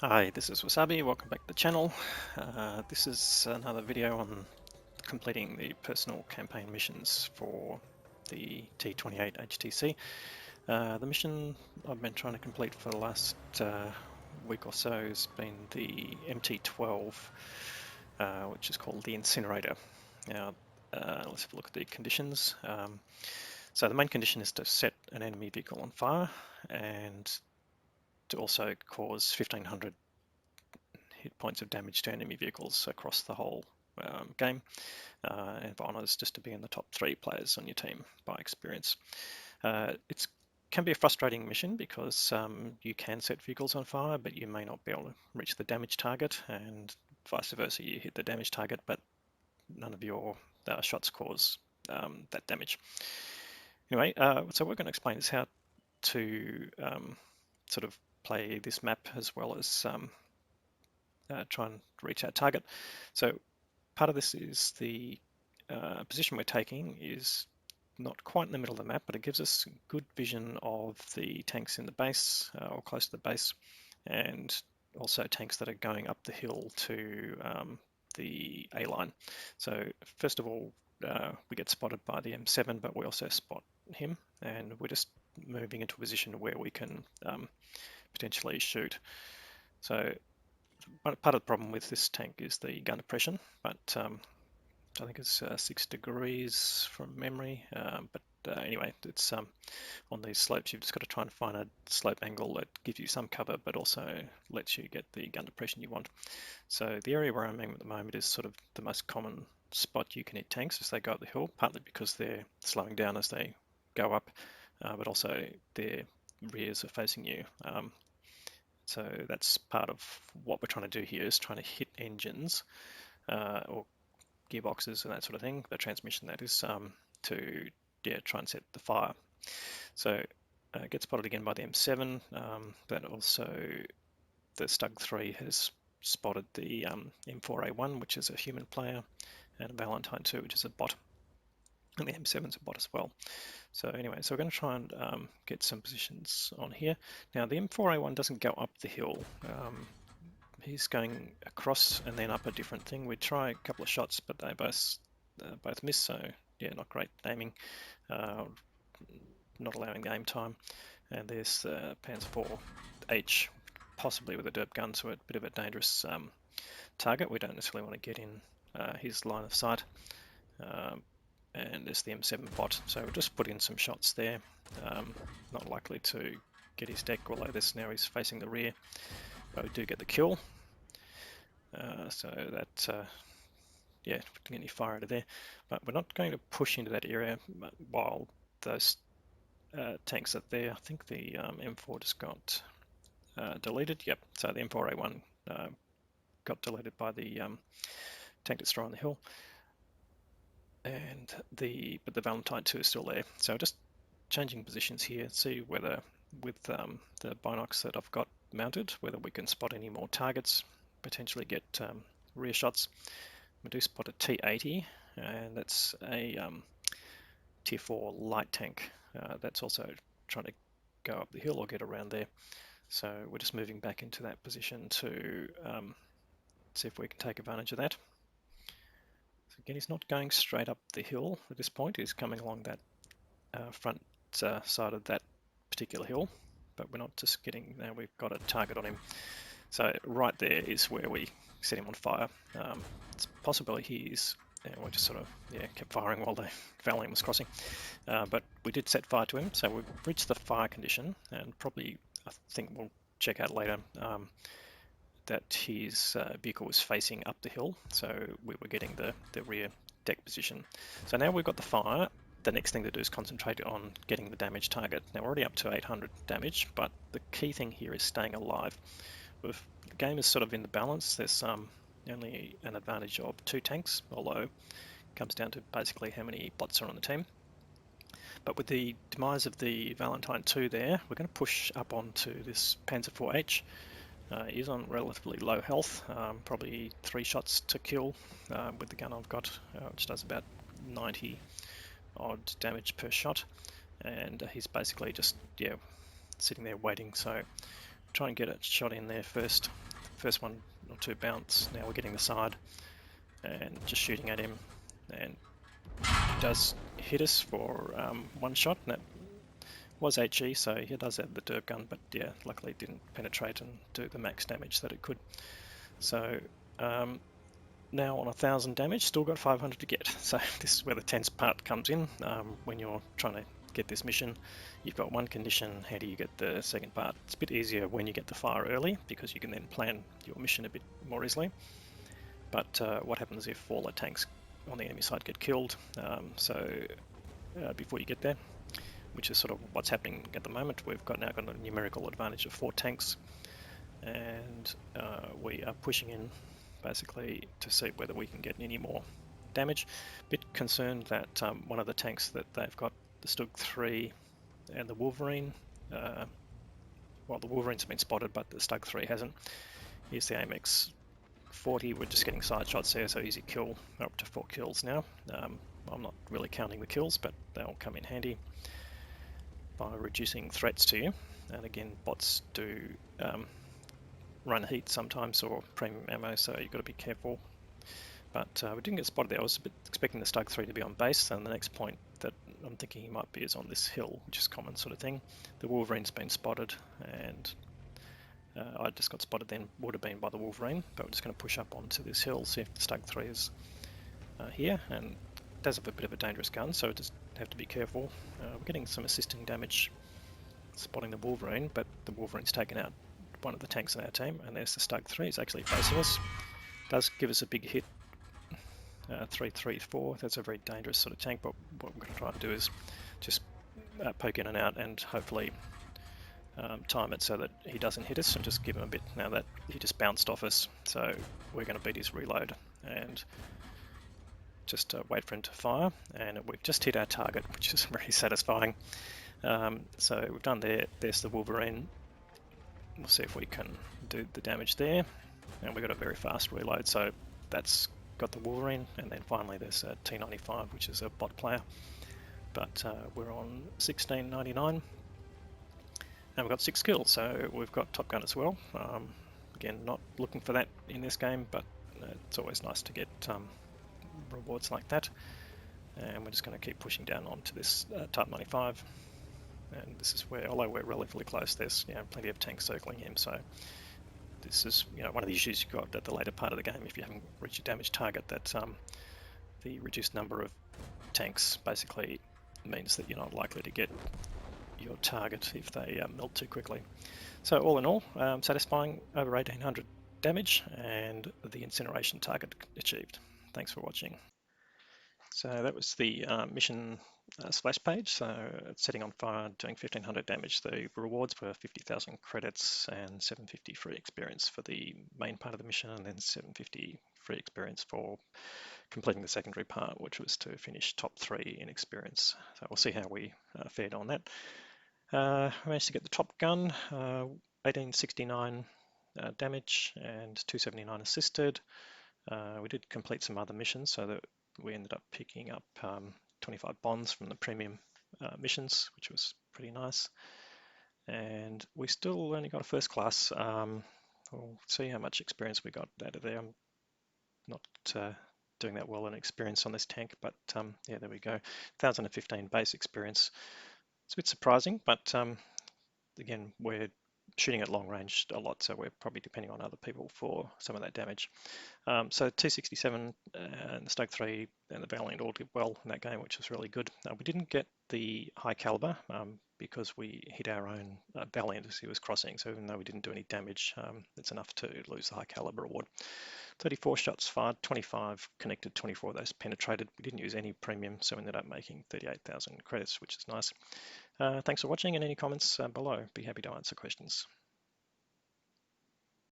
Hi, this is Wasabi. Welcome back to the channel. This is another video on completing the personal campaign missions for the T-28 HTC. The mission I've been trying to complete for the last week or so has been the MT-12, which is called the Incinerator. Now, let's have a look at the conditions. So the main condition is to set an enemy vehicle on fire and to also cause 1,500 hit points of damage to enemy vehicles across the whole game, and honours just to be in the top 3 players on your team by experience. It can be a frustrating mission because you can set vehicles on fire, but you may not be able to reach the damage target, and vice versa, you hit the damage target, but none of your shots cause that damage. Anyway, so we're going to explain is how to sort of play this map as well as try and reach our target. So part of this is the position we're taking is not quite in the middle of the map, but it gives us good vision of the tanks in the base or close to the base, and also tanks that are going up the hill to the A line. So first of all, we get spotted by the M7, but we also spot him, and we're just moving into a position where we can potentially shoot. So part of the problem with this tank is the gun depression, but I think it's 6 degrees from memory. Anyway, it's on these slopes. You've just got to try and find a slope angle that gives you some cover, but also lets you get the gun depression you want. So the area where I'm aiming at the moment is sort of the most common spot you can hit tanks as they go up the hill, partly because they're slowing down as they go up, but also their rears are facing you. So that's part of what we're trying to do here, is trying to hit engines or gearboxes and that sort of thing, the transmission that is, to try and set the fire. So get spotted again by the M7, but also the Stug 3 has spotted the M4A1, which is a human player, and Valentine 2, which is a bot. And the M7's a bot as well. So anyway, so we're going to try and get some positions on here. Now the M4A1 doesn't go up the hill. He's going across and then up a different thing. We try a couple of shots, but they both miss. So yeah, not great aiming, not allowing game time. And there's Panzer IV-H, possibly with a derp gun, so a bit of a dangerous target. We don't necessarily want to get in his line of sight. And there's the M7 bot, so we'll just put in some shots there. Not likely to get his deck, although now he's facing the rear, but we do get the kill. So that, yeah, we can get any fire out of there, but we're not going to push into that area while those tanks are there. I think the M4 just got deleted. Yep, so the M4A1 got deleted by the tank destroyer on the hill, and but the Valentine 2 is still there. So just changing positions here, see whether with the binocs that I've got mounted, whether we can spot any more targets, potentially get rear shots. We do spot a T-80, and that's a Tier 4 light tank that's also trying to go up the hill or get around there. So we're just moving back into that position to see if we can take advantage of that. So again, he's not going straight up the hill at this point. He's coming along that front side of that particular hill, but we're not just getting, now we've got a target on him. So right there is where we set him on fire. It's possibly he's, we just sort of kept firing while the Valiant was crossing. But we did set fire to him, so we've reached the fire condition, and probably, I think we'll check out later, that his vehicle was facing up the hill, so we were getting the rear deck position. So now we've got the fire. The next thing to do is concentrate on getting the damage target. Now we're already up to 800 damage, but the key thing here is staying alive. The game is sort of in the balance. There's only an advantage of 2 tanks, although it comes down to basically how many bots are on the team. But with the demise of the Valentine 2 there, we're going to push up onto this Panzer IV-H. He's on relatively low health, probably 3 shots to kill with the gun I've got, which does about 90 odd damage per shot, and he's basically just sitting there waiting. So try and get a shot in there first. First one or two bounce. Now we're getting the side and just shooting at him, and he does hit us for one shot, and that was HE, so he does have the derp gun, but yeah, luckily it didn't penetrate and do the max damage that it could. So now on 1,000 damage, still got 500 to get. So this is where the tense part comes in. When you're trying to get this mission, you've got one condition. How do you get the second part? It's a bit easier when you get the fire early, because you can then plan your mission a bit more easily. But what happens if all the tanks on the enemy side get killed? Before you get there, which is sort of what's happening at the moment, we've now got a numerical advantage of 4 tanks, and we are pushing in basically to see whether we can get any more damage. Bit concerned that one of the tanks that they've got, the Stug 3 and the Wolverine, well, the Wolverine's been spotted, but the Stug 3 hasn't. Here's the AMX 40, we're just getting side shots there, so easy kill. We're up to 4 kills now. I'm not really counting the kills, but they'll come in handy by reducing threats to you. And again, bots do run heat sometimes, or premium ammo, so you've got to be careful. But we didn't get spotted there. I was a bit expecting the Stug 3 to be on base, and the next point that I'm thinking he might be is on this hill, which is common sort of thing. The Wolverine's been spotted, and I just got spotted then, would have been by the Wolverine, but we're just going to push up onto this hill, see if the Stug 3 is here, and it does have a bit of a dangerous gun, so just have to be careful. We're getting some assisting damage spotting the Wolverine, but the Wolverine's taken out one of the tanks in our team, and there's the Stug 3, it's actually facing us. Does give us a big hit, 334, that's a very dangerous sort of tank, but what we're going to try and do is just poke in and out and hopefully time it so that he doesn't hit us, and just give him a bit. Now that he just bounced off us, so we're going to beat his reload and just wait for him to fire, and we've just hit our target, which is very satisfying. So we've done there, there's the Wolverine. We'll see if we can do the damage there, and we've got a very fast reload, so that's got the Wolverine. And then finally there's a T-95, which is a bot player, but we're on 1699. And we've got 6 kills, so we've got Top Gun as well. Again, not looking for that in this game, but it's always nice to get rewards like that. And we're just going to keep pushing down onto this Type 95. And this is where, although we're relatively close, there's plenty of tanks circling him. So this is one of the issues you've got at the later part of the game. If you haven't reached your damage target, that the reduced number of tanks basically means that you're not likely to get your target if they melt too quickly. So all in all, satisfying, over 1800 damage, and the incineration target achieved. Thanks for watching. So that was the mission splash page. So setting on fire, doing 1500 damage. The rewards were 50,000 credits and 750 free experience for the main part of the mission, and then 750 free experience for completing the secondary part, which was to finish top 3 in experience. So we'll see how we fared on that. I managed to get the Top Gun, 1869 damage and 279 assisted. We did complete some other missions, so that we ended up picking up 25 bonds from the premium missions, which was pretty nice. And we still only got a first class. We'll see how much experience we got out of there. I'm not doing that well in experience on this tank, but yeah, there we go. 1015 base experience. It's a bit surprising, but again, we're shooting at long range a lot, so we're probably depending on other people for some of that damage. So T-67 and the Stug 3 and the Valiant all did well in that game, which was really good. We didn't get the high caliber because we hit our own Valiant as he was crossing, so even though we didn't do any damage, it's enough to lose the high caliber award. 34 shots fired, 25 connected, 24 of those penetrated. We didn't use any premium, so we ended up making 38,000 credits, which is nice. Thanks for watching, and any comments below. Be happy to answer questions.